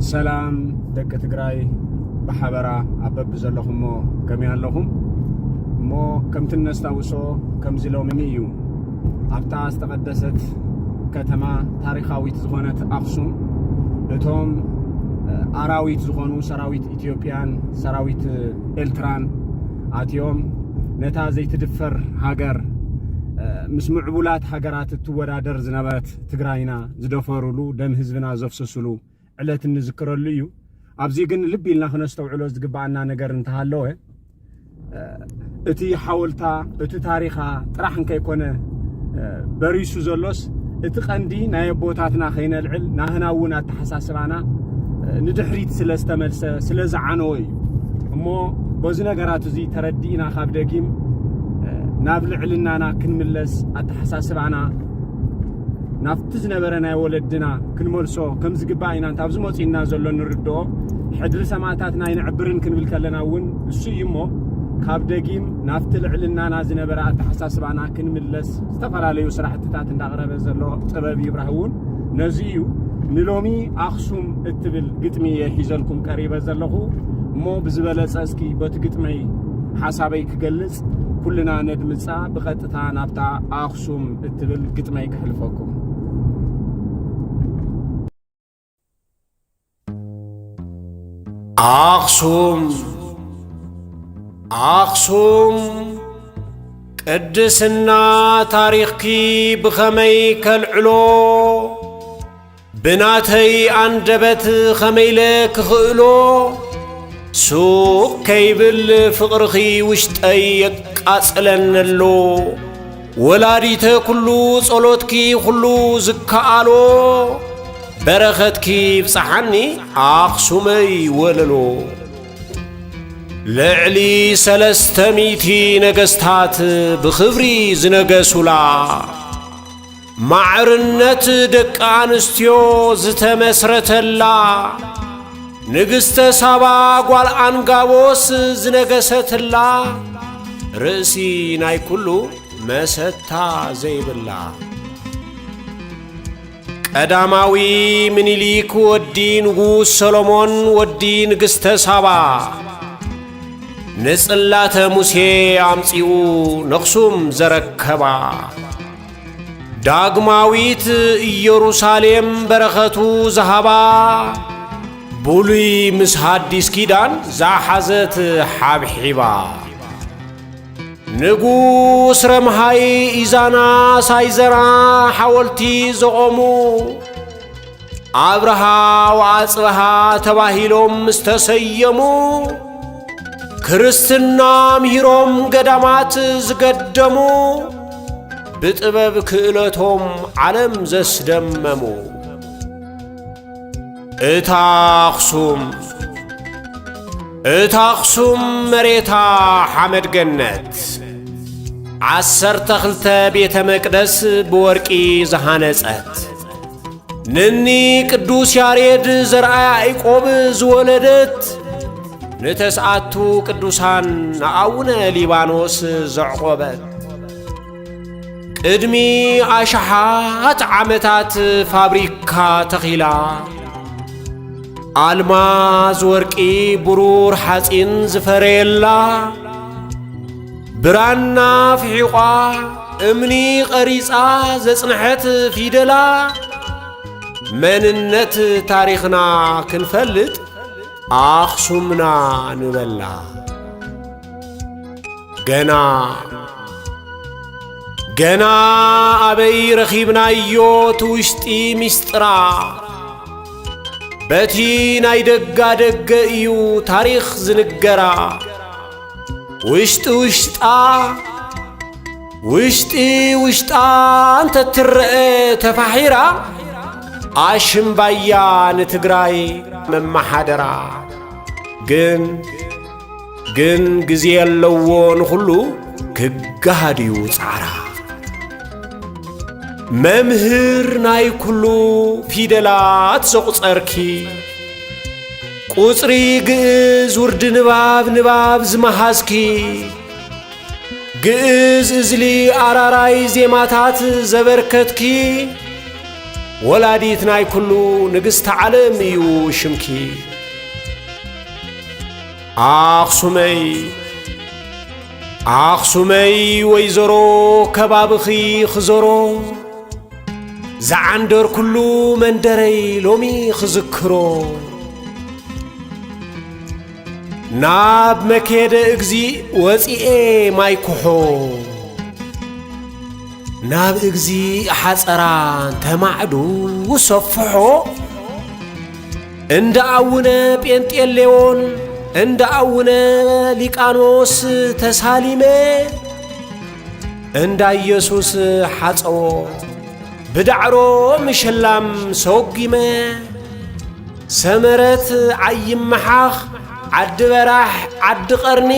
ሰላም ደቂ ትግራይ በሐበራ አበብ ዘለኹም ከመይ ኣለኹም ሞ ከምቲ ነስታውሶ ከምዚ ሎሚ እዩ ኣብታ ዝተቀደሰት ከተማ ታሪኻዊት ዝኾነት ኣክሱም እቶም አራዊት ዝኾኑ ሰራዊት ኢትዮጵያን ሰራዊት ኤርትራን አትዮም ነታ ዘይትድፈር ሃገር ምስ ምዕቡላት ሃገራት ትወዳደር ዝነበረት ትግራይና ዝደፈሩሉ ደም ህዝብና ዘፍሰሱሉ ዕለት ንዝክረሉ እዩ ኣብዚ ግን ልብ ኢልና ክነስተውዕሎ ዝግባአና ነገር እንተሃለወ እቲ ሓወልታ እቲ ታሪኻ ጥራሕ እንከይኮነ በሪሱ ዘሎስ እቲ ቀንዲ ናይ ቦታትና ከይነልዕል ናህና እውን ኣተሓሳስባና ንድሕሪት ስለዝተመልሰ ስለዝዓነወ እዩ እሞ በዚ ነገራት እዚ ተረዲእና ካብ ደጊም ናብ ልዕልናና ክንምለስ ኣተሓሳስባና ናፍቲ ዝነበረ ናይ ወለድና ክንመልሶ ከም ዝግባእ ኢና ኣብዚ መፂና ዘሎ ንርድኦ ሕድሪ ሰማዕታት ናይ ንዕብርን ክንብል ከለና እውን እሱ እዩ እሞ ካብ ደጊም ናፍቲ ልዕልናና ዝነበረ ኣተሓሳስባና ክንምለስ ዝተፈላለዩ ስራሕትታት እንዳቕረበ ዘሎ ጥበብ ይብራህ እውን ነዚ እዩ ንሎሚ ኣክሱም እትብል ግጥሚ ሒዘልኩም ቀሪበ ዘለኹ እሞ ብዝበለፀ እስኪ በቲ ግጥመይ ሓሳበይ ክገልጽ ኩልና ነድምፃ ብቐጥታ ናብታ ኣክሱም እትብል ግጥመይ ክሕልፈኩም ኣክሱም ቅድስና ታሪኽኪ ብኸመይ ከልዕሎ ብናተይ አንደበት ኸመይለ ክኽእሎ ሱቕ ከይብል ፍቕርኺ ውሽጠይ የቃጽለነሎ ወላዲተ ኩሉ ጸሎትኪ ኩሉ ዝከኣሎ በረኸትኪ ብፅሓኒ ኣክሱመይ ወለሎ ልዕሊ 300 ነገስታት ብኽብሪ ዝነገሱላ ማዕርነት ደቂ ኣንስትዮ ዝተመስረተላ ንግሥተ ሳባ ጓል አንጋቦስ ዝነገሰትላ ርእሲ ናይ ኩሉ መሰታ ዘይብላ ቀዳማዊ ምኒልክ ወዲ ንጉስ ሰሎሞን ወዲ ንግሥተ ሳባ ንጽላተ ሙሴ አምጺኡ ነኽሱም ዘረከባ ዳግማዊት ኢየሩሳሌም በረኸቱ ዘሃባ ቡሉይ ምስ ሐዲስ ኪዳን ዛሓዘት ሓብሒባ ንጉስ ረምሃይ ኢዛና ሳይዘራ ሓወልቲ ዘቆሙ አብርሃ ወአጽብሃ ተባሂሎም ዝተሰየሙ ክርስትና ምሂሮም ገዳማት ዝገደሙ ብጥበብ ክእለቶም ዓለም ዘስደመሙ እታ ኣክሱም መሬታ ሓመድ ገነት 12 ቤተ መቅደስ ብወርቂ ዝሃነጸት ንኒ ቅዱስ ያሬድ ዘርአ ያዕቆብ ዝወለደት ንተስዓቱ ቅዱሳን ንኣቡነ ሊባኖስ ዘዕቆበት ቅድሚ ኣሽሓት ዓመታት ፋብሪካ ተኺላ አልማዝ ወርቂ ብሩር ሐጺን ዝፈረየላ ብራና ፍሒቋ እምኒ ቀሪጻ ዘጽንሐት ፊደላ መንነት ታሪኽና ክንፈልጥ ኣክሱምና ንበላ ገና ኣበይ ረኺብናዮ ትውሽጢ ሚስጥራ በቲ ናይ ደጋ ደገ እዩ ታሪኽ ዝንገራ ውሽጢ እንተ ትርአ ተፋሒራ ኣሽምባያ ንትግራይ መማሓደራ ግን ጊዜ የለዎ ንኹሉ ክጋሃድ እዩ ጻዕራ መምህር ናይ ኩሉ ፊደላት ዘቁጸርኪ ቁጽሪ ግእዝ ውርድ ንባብ ዝመሃዝኪ ግእዝ እዝሊ አራራይ ዜማታት ዘበርከትኪ ወላዲት ናይ ኩሉ ንግሥቲ ዓለም እዩ ሽምኪ ኣኽሱመይ ኣኽሱመይ ወይዘሮ ከባብኺ ክዘሮ ዝዓንደር ኩሉ መንደረይ ሎሚ ክዝክሮ ናብ መኬደ እግዚእ ወፂኤ ማይ ኩሖ ናብ እግዚእ ሓፀራ ተማዕዱ ሰፍሖ እንደ አቡነ ጴንጤሌዎን እንደ አቡነ ሊቃኖስ ተሳሊሜ እንዳ ኢየሱስ ሓፀዎ ብዳዕሮ ምሸላም ሰወጊመ ሰመረት ዓይመሓኽ ዓዲ በራሕ ዓዲ ቐርኒ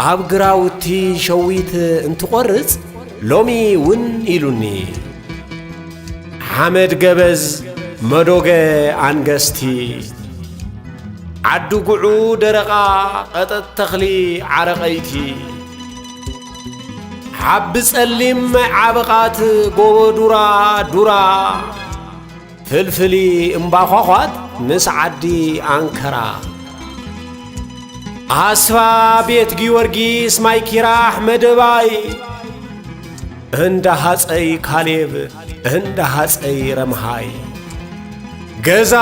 ኣብ ግራውቲ ሸዊት እንትቖርጽ ሎሚ ውን ኢሉኒ ሓመድ ገበዝ መዶገ አንገስቲ ዓዲ ጉዑ ደረቓ ቐጠት ተኽሊ ዓረቐይቲ ሓቢ ጸሊም ዓበቓት ጎቦ ዱራ ዱራ ፍልፍሊ እምባዃዃት ምስ ዓዲ አንከራ ኣስፋ ቤት ጊዮርጊስ ማይኪራህ መደባይ እንደ ሐፀይ ካሌብ እንደ ሐፀይ ረምሃይ ገዛ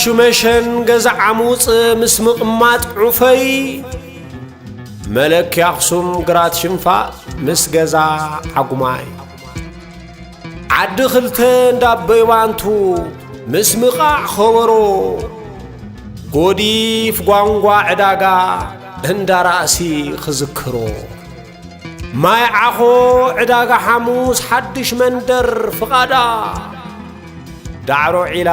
ሹመሸን ገዛ ዓሙፅ ምስ ምቕማጥ ዑፈይ መለኪ ኣኽሱም ግራት ሽንፋ ምስ ገዛ ዓጉማይ ዓዲ ኽልተ እንዳበይባንቱ ምስ ምቓዕ ኸበሮ ጎዲፍ ጓንጓ ዕዳጋ እንዳ ራእሲ ክዝክሮ ማይ ዓኾ ዕዳጋ ሓሙስ ሓድሽ መንደር ፍቓዳ ዳዕሮ ዒላ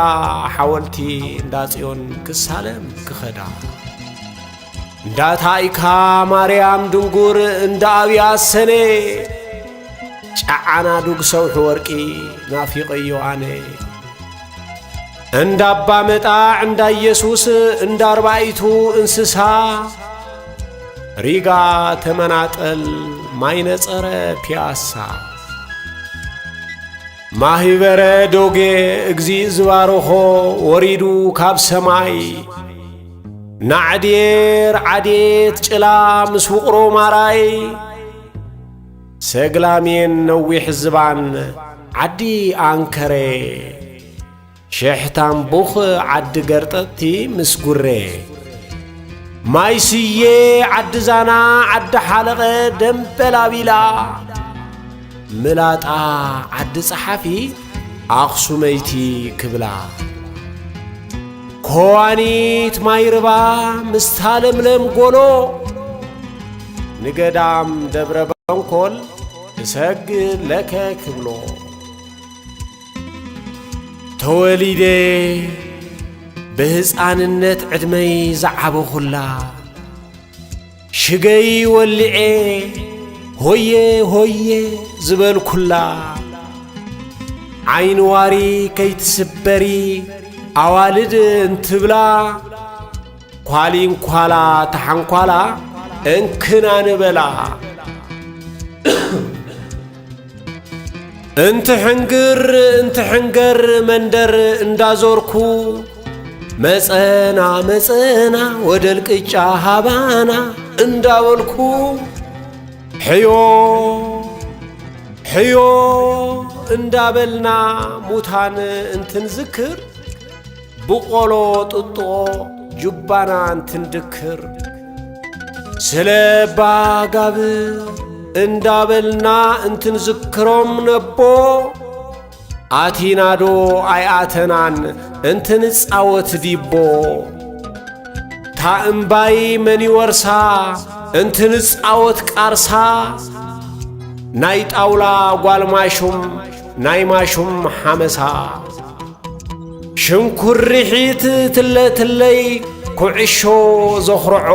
ሓወልቲ እንዳጽዮን ክሳለም ክኸዳ እንዳታይካ ማርያም ድንጉር እንዳ ኣብያት ሰኔ ጫዓና ዱግ ሰውሒ ወርቂ ናፊቐዮ ኣነ እንዳ ኣባ መጣዕ እንዳ ኢየሱስ እንዳ ኣርባዕቱ እንስሳ ሪጋ ተመናጠል ማይነጸረ ፒያሳ ማህበረ ዶጌ እግዚእ ዝባርኾ ወሪዱ ካብ ሰማይ ናዕዴር ዓዴት ጭላ ምስ ውቕሮ ማራይ ሰግላሜን ነዊሕ ዝባን ዓዲ አንከሬ ሸሕታምቡኽ ዓዲ ገርጠቲ ምስ ጉሬ ማይስዬ ዓዲ ዛና ዓዲ ሓለቐ ደምበላቢላ ምላጣ ዓዲ ጸሓፊ ኣኽሱመይቲ ክብላ ኮዋኒት ማይርባ ምስታለምለም ጎሎ ንገዳም ደብረ በንኮል እሰግድ ለከ ክብሎ ተወሊደ ብሕፃንነት ዕድመይ ዝዓበኹላ ሽገይ ወሊዐ ሆየ ሆየ ዝበልኩላ ዓይንዋሪ ከይትስበሪ ኣዋልድ እንትብላ ኳሊንኳላ ተሓንኳላ እንክና ንበላ እንትሕንገር መንደር እንዳዞርኩ መጸና መጸና ወደልቅጫ ሃባና እንዳበልኩ ሕዮ ሕዮ እንዳበልና ሙታን እንትንዝክር ብቆሎ ጥጦ ጁባና እንትንድክር ስለ ባጋብ እንዳበልና እንትንዝክሮም ነቦ አቲናዶ አይአተናን እንትንጻወት ዲቦ ታእምባይ መኒወርሳ እንትንጻወት ቃርሳ ናይ ጣውላ ጓልማሹም ናይ ማሹም ሓመሳ ሽንኩርሒት ትለትለይ ኩዕሾ ዘኽርዖ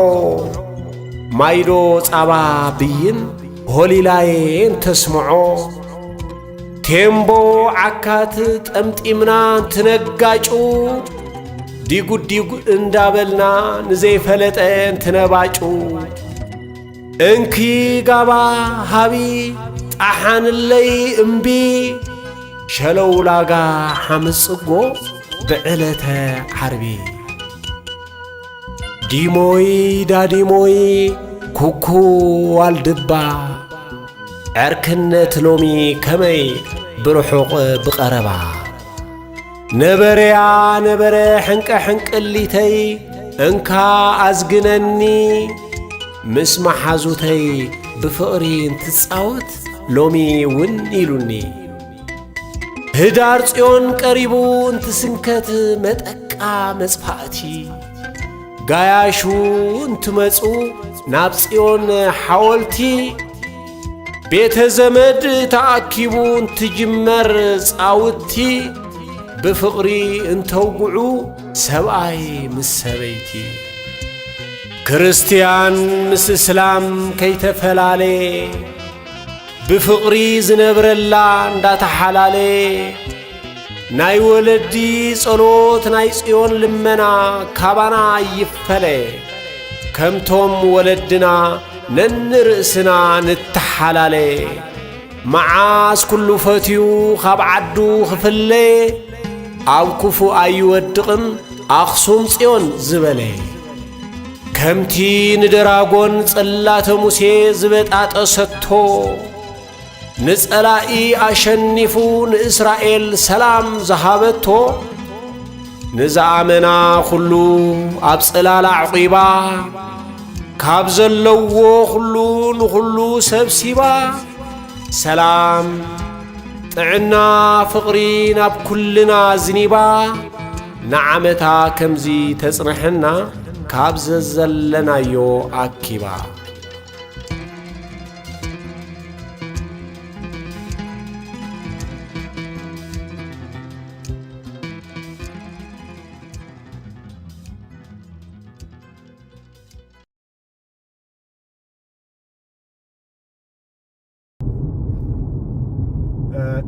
ማይዶ ጻባ ብይን ሆሊላዬን ተስምዖ ቴምቦ ዓካት ጠምጢምና እንትነጋጩ ዲጉ እንዳበልና ንዘይፈለጠ እንትነባጩ እንኪ ጋባ ሃቢ ጣሓንለይ እምቢ ሸለውላጋ ሓምጽጎ ብዕለተ ዓርቢ ዲሞይ ዳዲሞይ ኩኩ ዋልድባ ዕርክነት ሎሚ ከመይ ብርሑቕ ብቐረባ ነበረያ ነበረ ሕንቀ ሕንቅሊተይ እንካ ኣዝግነኒ ምስ መሓዙተይ ብፍቕሪ እንትጻወት ሎሚ ውን ኢሉኒ ህዳር ጽዮን ቀሪቡ እንትስንከት መጠቃ መጽፋእቲ ጋያሹ እንትመጹ ናብ ጽዮን ሓወልቲ ቤተ ዘመድ ተኣኪቡ እንትጅመር ጻውቲ ብፍቕሪ እንተውግዑ ሰብኣይ ምስ ሰበይቲ ክርስቲያን ምስ እስላም ከይተፈላለ ብፍቕሪ ዝነብረላ እንዳተሓላለ ናይ ወለዲ ጸሎት ናይ ጽዮን ልመና ካባና ይፈለ ከምቶም ወለድና ነንርእስና ንተሓላለ መዓስ ኩሉ ፈትዩ ካብ ዓዱ ክፍለ ኣብ ክፉ ኣይወድቕን ኣኽሱም ጽዮን ዝበለ ከምቲ ንደራጎን ጸላተ ሙሴ ዝበጣጠሰቶ ንጸላኢ ኣሸኒፉ ንእስራኤል ሰላም ዝሃበቶ ንዝኣመና ኹሉ ኣብ ጽላል ኣዕቂባ ካብ ዘለዎ ኹሉ ንኹሉ ሰብሲባ ሰላም ጥዕና ፍቕሪ ናብ ኩልና ዝኒባ ንዓመታ ከምዚ ተጽንሐና ካብ ዘዘለናዮ ኣኪባ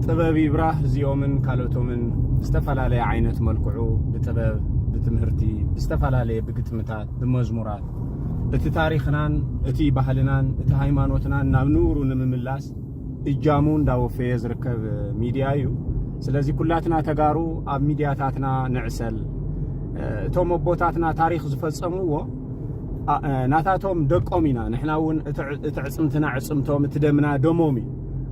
ጥበብ ይብራህ እዚኦምን ካልኦቶምን ዝተፈላለዩ ዓይነት መልክዑ ብጥበብ ብትምህርቲ ዝተፈላለዩ ብግጥምታት ብመዝሙራት እቲ ታሪኽናን እቲ ባህልናን እቲ ሃይማኖትናን ናብ ንውሩ ንምምላስ እጃሙ እንዳወፈየ ዝርከብ ሚድያ እዩ ስለዚ ኩላትና ተጋሩ ኣብ ሚድያታትና ንዕሰል እቶም ኣቦታትና ታሪኽ ዝፈጸምዎ ናታቶም ደቆም ኢና ንሕና እውን እቲ ዕጽምትና ዕጽምቶም እቲ ደምና ደሞም እዩ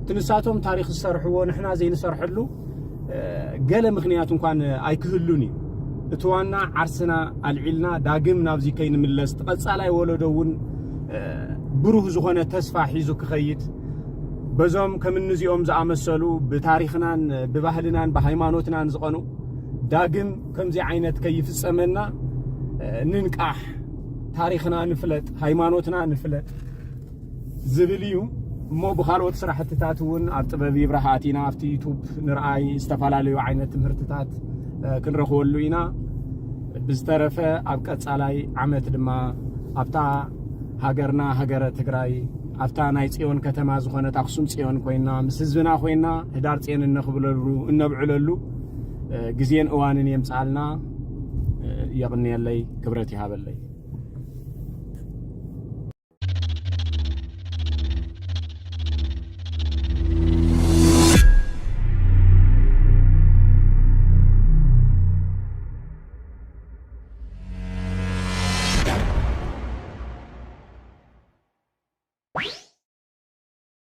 ትንሳቶም ታሪኽ ዝሰርሕዎ ንሕና ዘይንሰርሐሉ ገለ ምኽንያት እንኳን ኣይክህሉን እዩ እቲ ዋና ዓርስና ኣልዒልና ዳግም ናብዚ ከይንምለስ ተቐጻላይ ወለዶ እውን ብሩህ ዝኾነ ተስፋ ሒዙ ክኸይድ በዞም ከምንዚኦም ዝኣመሰሉ ብታሪኽናን ብባህልናን ብሃይማኖትናን ዝቐኑ ዳግም ከምዚ ዓይነት ከይፍጸመና ንንቃሕ ታሪኽና ንፍለጥ ሃይማኖትና ንፍለጥ ዝብል እዩ እሞ ብኻልኦት ስራሕትታት እውን ኣብ ጥበብ ይብራህ ኣቲና ኣብቲ ዩቱብ ንርኣይ ዝተፈላለዩ ዓይነት ትምህርትታት ክንረኽበሉ ኢና ብዝተረፈ ኣብ ቀጻላይ ዓመት ድማ ኣብታ ሃገርና ሃገረ ትግራይ ኣብታ ናይ ጽዮን ከተማ ዝኾነት ኣኽሱም ጽዮን ኮይና ምስ ህዝብና ኮይና ህዳር ጽዮን እነብዕለሉ ግዜን እዋንን የምጻልና የቕንየለይ ክብረት ይሃበለይ